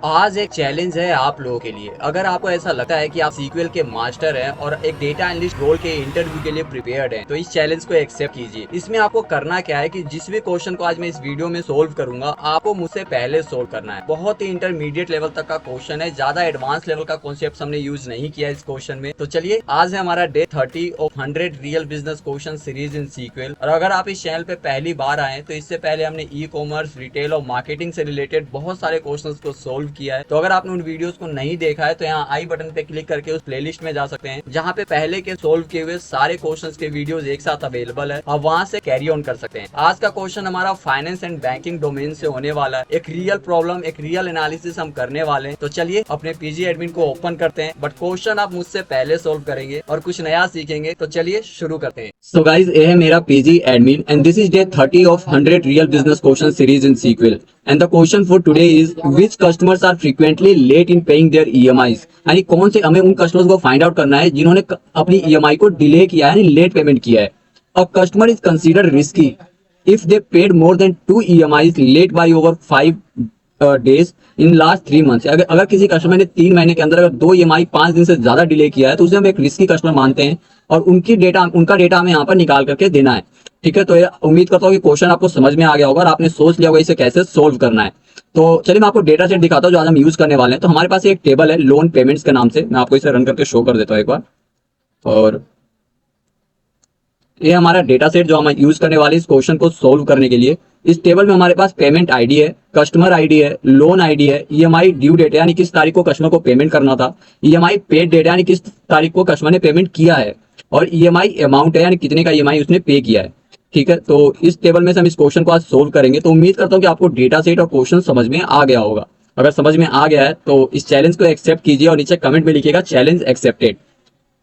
आज एक चैलेंज है आप लोगों के लिए। अगर आपको ऐसा लगता है कि आप सीक्वल के मास्टर हैं और एक डेटा एनालिस्ट रोल के इंटरव्यू के लिए प्रिपेयर्ड हैं, तो इस चैलेंज को एक्सेप्ट कीजिए। इसमें आपको करना क्या है कि जिस भी क्वेश्चन को आज मैं इस वीडियो में सोल्व करूंगा, आपको मुझसे पहले सोल्व करना है। बहुत ही इंटरमीडिएट लेवल तक का क्वेश्चन है, ज्यादा एडवांस लेवल का कॉन्सेप्ट हमने यूज नहीं किया इस क्वेश्चन में। तो चलिए, आज है हमारा day 30 of 100 real business question series in sequel. और अगर आप इस चैनल पे पहली बार आए तो इससे पहले हमने ई कॉमर्स, रिटेल और मार्केटिंग से रिलेटेड बहुत सारे क्वेश्चन को सोल्व किया है। तो अगर आपने उन वीडियोस को नहीं देखा है तो यहाँ आई बटन पे क्लिक करके उस प्लेलिस्ट में जा सकते हैं, जहाँ पे पहले के सोल्व किए हुए सारे क्वेश्चंस के वीडियोस एक साथ अवेलेबल है। आप वहां से कैरी ऑन कर सकते हैं। आज का क्वेश्चन हमारा फाइनेंस एंड बैंकिंग डोमेन से होने वाला है। एक रियल प्रॉब्लम, एक रियल एनालिसिस हम करने वाले हैं। तो चलिए अपने पीजी एडमिन को ओपन करते हैं, बट क्वेश्चन आप मुझसे पहले सोल्व करेंगे और कुछ नया सीखेंगे। तो चलिए शुरू करते हैं। सो गाइज, ये है मेरा PG admin and this is day 30 of 100 real business question series in sequel. And the question for today is which customers are frequently late in paying their EMIs. यानी कौन से, हमें उन कस्टमर्स को find out करना है जिन्होंने अपनी ईएमआई को डिले किया है, यानी लेट पेमेंट किया है। A customer is considered risky if they paid more than 2 EMIs late by over 5 days in last 3 months। अगर किसी कस्टमर ने 3 महीने के अंदर अगर 2 EMI 5 दिन से ज्यादा डिले किया है तो उसे हम एक रिस्की कस्टमर मानते हैं और उनका डेटा हमें यहाँ पर निकाल करके देना है। ठीक है, तो उम्मीद करता हूँ कि क्वेश्चन आपको समझ में आ गया होगा और आपने सोच लिया होगा इसे कैसे सोल्व करना है। तो चलिए मैं आपको डेटा सेट दिखाता हूँ जो आज हम यूज करने वाले हैं। तो हमारे पास एक टेबल है लोन पेमेंट्स के नाम से। मैं आपको इसे रन करके शो कर देता हूँ एक बार। और ये हमारा डेटा सेट जो हम यूज करने वाले इस क्वेश्चन को सोल्व करने के लिए। इस टेबल में हमारे पास पेमेंट आईडी है, कस्टमर आईडी है, लोन आईडी है, ईएमआई ड्यू डेट यानी किस तारीख को कस्टमर को पेमेंट करना था, ईएमआई पेड डेट यानी किस तारीख को कस्टमर ने पेमेंट किया है, और ईएमआई अमाउंट है यानी कितने का ईएमआई उसने पे किया है। ठीक है, तो इस टेबल में से हम इस क्वेश्चन को आज सोल्व करेंगे। तो उम्मीद करता हूँ कि आपको डेटा सेट और क्वेश्चन समझ में आ गया होगा। अगर समझ में आ गया है तो इस चैलेंज को एक्सेप्ट कीजिए और नीचे कमेंट में लिखिएगा चैलेंज एक्सेप्टेड।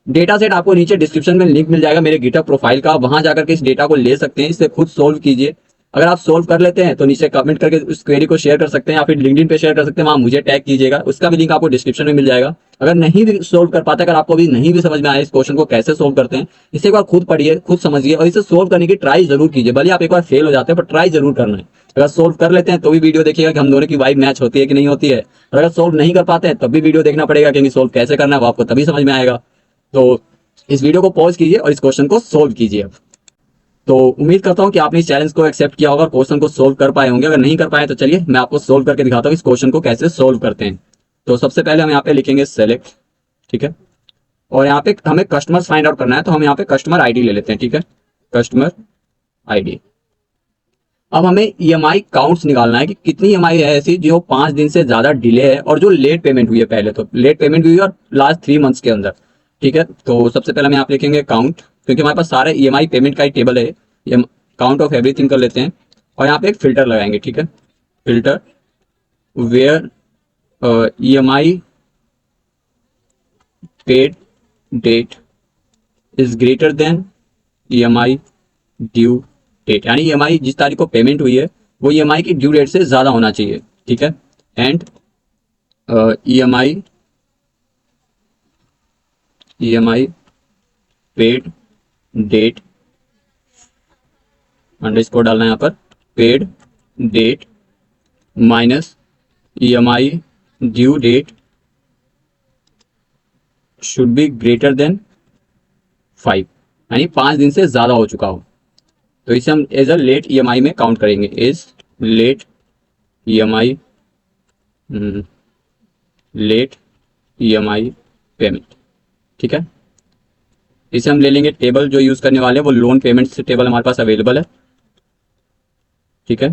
डेटा सेट आपको नीचे डिस्क्रिप्शन में लिंक मिल जाएगा मेरे गिटहब प्रोफाइल का, वहां जाकर के इस डेटा को ले सकते हैं, इसे खुद सोल्व कीजिए। अगर आप सोल्व कर लेते हैं तो नीचे कमेंट करके उस क्वेरी को शेयर कर सकते हैं या फिर लिंक्डइन पे शेयर कर सकते हैं, वहां मुझे टैग कीजिएगा, उसका भी लिंक आपको डिस्क्रिप्शन में मिल जाएगा। अगर नहीं भी सोल्व कर पाते, अगर आपको भी नहीं भी समझ में आया इस क्वेश्चन को कैसे सोल्व करते हैं, इसे एक बार खुद पढ़िए, खुद समझिए और इसे सोल्व करने की ट्राई जरूर कीजिए। भले आप एक बार फेल हो जाते हैं पर ट्राई जरूर करना है। अगर सोल्व कर लेते हैं तो भी वीडियो देखिएगा कि हम दोनों की वाइब मैच होती है कि नहीं होती है, और अगर सोल्व नहीं कर पाते हैं तब भी वीडियो देखना पड़ेगा, क्योंकि सोल्व कैसे करना है वो आपको तभी समझ में आएगा। तो इस वीडियो को पॉज कीजिए और इस क्वेश्चन को सोल्व कीजिए। अब तो उम्मीद करता हूं कि आपने इस चैलेंज को एक्सेप्ट किया होगा और क्वेश्चन को सोल्व कर पाए होंगे। अगर नहीं कर पाए तो चलिए मैं आपको सोल्व करके दिखाता हूं इस क्वेश्चन को कैसे सोल्व करते हैं। तो सबसे पहले हम यहाँ पे लिखेंगे सेलेक्ट। ठीक है, और यहाँ पे हमें कस्टमर फाइंड आउट करना है, तो हम यहाँ पे कस्टमर आईडी ले लेते हैं। ठीक है, कस्टमर आईडी। अब हमें ईएमआई काउंट्स निकालना है कि कितनी ईएमआई है ऐसी जो 5 दिन से ज्यादा डिले है और जो लेट पेमेंट हुई है। पहले तो लेट पेमेंट हुई है और लास्ट 3 मंथ्स के अंदर। ठीक है, तो सबसे पहले हम यहाँ पे लिखेंगे काउंट, क्योंकि हमारे पास सारे ईएमआई पेमेंट का ही टेबल है। ये काउंट ऑफ एवरीथिंग कर लेते हैं और यहाँ पे एक फिल्टर लगाएंगे। ठीक है, filter where EMI paid date is greater than EMI due date, यानी ईएमआई जिस तारीख को पेमेंट हुई है वो ईएमआई की ड्यू डेट से ज्यादा होना चाहिए। ठीक है, and EMI paid date underscore डालना है यहाँ पर, paid date minus EMI due date should be greater than 5, यानी 5 दिन से ज्यादा हो चुका हो। तो इसे हम एज अ लेट ईएमआई में काउंट करेंगे, as late EMI, late EMI payment. ठीक है, इसे हम ले लेंगे टेबल जो यूज करने वाले हैं वो लोन पेमेंट से टेबल हमारे पास अवेलेबल है। ठीक है,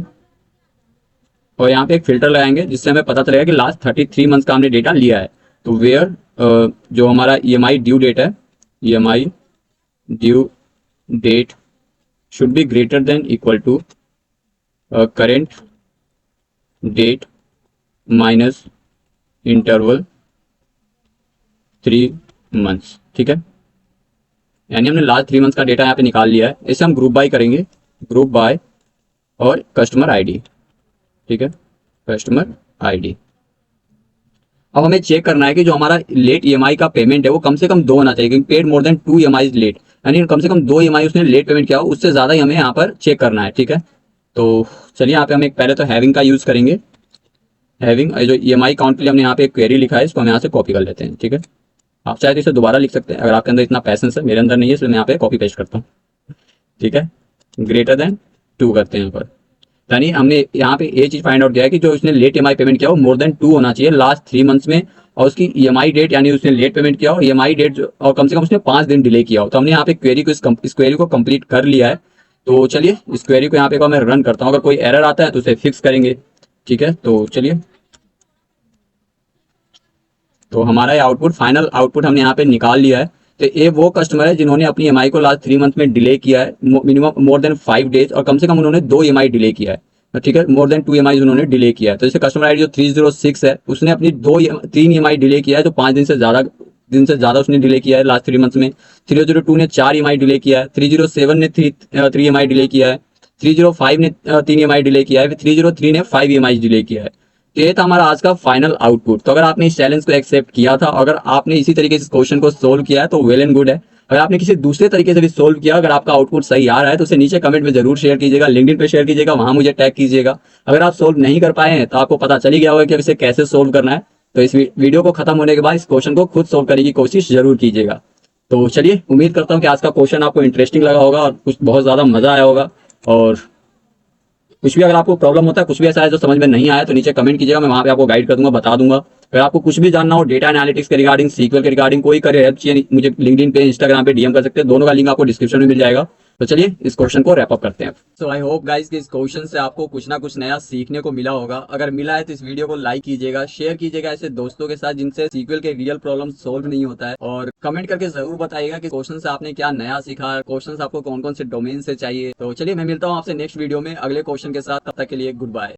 और यहाँ पे एक फिल्टर लगाएंगे जिससे हमें पता चलेगा कि लास्ट 33 मंथ्स का हमने डेटा लिया है। तो वेयर जो हमारा ईएमआई ड्यू डेट है, EMI due date should be greater than equal to current date minus interval 3 months. ठीक है, यानी हमने लास्ट 3 मंथ्स का डेटा यहाँ पे निकाल लिया है। इसे हम ग्रुप बाय करेंगे, ग्रुप बाय और कस्टमर आईडी। ठीक है, कस्टमर आईडी। अब हमें चेक करना है कि जो हमारा लेट ईएमआई का पेमेंट है वो कम से कम 2 होना चाहिए, क्योंकि paid more than 2 EMI late, यानी कम से कम 2 ईएमआई उसने लेट पेमेंट किया हो, उससे ज्यादा ही हमें यहाँ पर चेक करना है। ठीक है, तो चलिए यहाँ पे हम एक पहले तो हैविंग का यूज करेंगे। हैविंग जो ईएमआई अकाउंट के लिए हमने यहाँ पे एक क्वेरी लिखा है, इसको हम यहाँ से कॉपी कर लेते हैं। ठीक है, आप चाहे तो इसे दोबारा लिख सकते हैं अगर आपके अंदर इतना पैसेंस है, मेरे अंदर नहीं है, इसलिए मैं यहाँ पे कॉपी पेस्ट करता हूँ। ठीक है, ग्रेटर देन 2 करते हैं यहाँ पर। यानी हमने यहाँ पे ये चीज फाइंड आउट किया है कि जो उसने लेट ईएमआई पेमेंट किया हो मोर देन 2 होना चाहिए लास्ट 3 मंथ्स में, और उसकी ईएमआई डेट यानी उसने लेट पेमेंट किया हो, ईएमआई डेट और कम से कम उसने 5 दिन डिले किया हो। तो हमने यहाँ पे क्वेरी को इस क्वेरी को कंप्लीट कर लिया है। तो चलिए इस क्वेरी को यहाँ पे मैं रन करता हूँ, अगर कोई एरर आता है तो उसे फिक्स करेंगे। ठीक है, तो चलिए, तो हमारा ये आउटपुट, फाइनल आउटपुट हमने यहाँ पे निकाल लिया है। तो ये वो कस्टमर है जिन्होंने अपनी ईएमआई को लास्ट 3 मंथ में डिले किया है, मिनिमम मोर देन 5 डेज, और कम से कम उन्होंने 2 ईएमआई डिले किया है। ठीक है, मोर देन 2 ईएमआई उन्होंने डिले किया है। तो जैसे कस्टमर आईडी जो 306 है, उसने अपनी 3 ईएमआई डिले किया है, तो 5 दिन से ज्यादा उसने डिले किया है लास्ट 3 मंथ्स में। 302 ने 4 ईएमआई डिले किया है, 307 ने 3 ईएमआई डिले किया है, 305 ने 3 ईएमआई डिले किया है, 303 ने 5 ईएमआई डिले किया है। तो ये था हमारा आज का फाइनल आउटपुट। तो अगर आपने इस चैलेंज को एक्सेप्ट किया था, अगर आपने इसी तरीके से इस क्वेश्चन को सोल्व किया है तो वेल एंड गुड है। अगर आपने किसी दूसरे तरीके से भी सोल्व किया, अगर आपका आउटपुट सही आ रहा है तो उसे नीचे कमेंट में जरूर शेयर कीजिएगा, लिंक्डइन पे शेयर कीजिएगा, वहां मुझे टैग कीजिएगा। अगर आप सोल्व नहीं कर पाए हैं तो आपको पता चल ही गया होगा कि अब इसे कैसे सोल्व करना है। तो इस वीडियो को खत्म होने के बाद इस क्वेश्चन को खुद सोल्व करने की कोशिश जरूर कीजिएगा। तो चलिए, उम्मीद करता हूँ कि आज का क्वेश्चन आपको इंटरेस्टिंग लगा होगा और कुछ बहुत ज्यादा मजा आया होगा। और कुछ भी अगर आपको प्रॉब्लम होता है, कुछ भी ऐसा है जो समझ में नहीं आया, तो नीचे कमेंट कीजिएगा, मैं वहां पे आपको गाइड कर दूंगा, बता दूंगा। अगर आपको कुछ भी जानना हो डेटा एनालिटिक्स के रिगार्डिंग, सीक्वल के रिगार्डिंग, कोई करे हेल्प चाहिए, मुझे लिंक्डइन पे, इंस्टाग्राम पे डीएम कर सकते हैं, दोनों का लिंक आपको डिस्क्रिप्शन में मिल जाएगा। तो चलिए इस क्वेश्चन को रैप अप करते हैं। सो आई होप गाइस कि इस क्वेश्चन से आपको कुछ ना कुछ नया सीखने को मिला होगा। अगर मिला है तो इस वीडियो को लाइक कीजिएगा, शेयर कीजिएगा ऐसे दोस्तों के साथ जिनसे सीक्वल के रियल प्रॉब्लम सोल्व नहीं होता है, और कमेंट करके जरूर बताइएगा कि क्वेश्चन से आपने क्या नया सीखा, क्वेश्चन आपको कौन कौन से डोमेन से चाहिए। तो चलिए, मैं मिलता हूँ आपसे नेक्स्ट वीडियो में अगले क्वेश्चन के साथ, तब तक के लिए गुड बाय।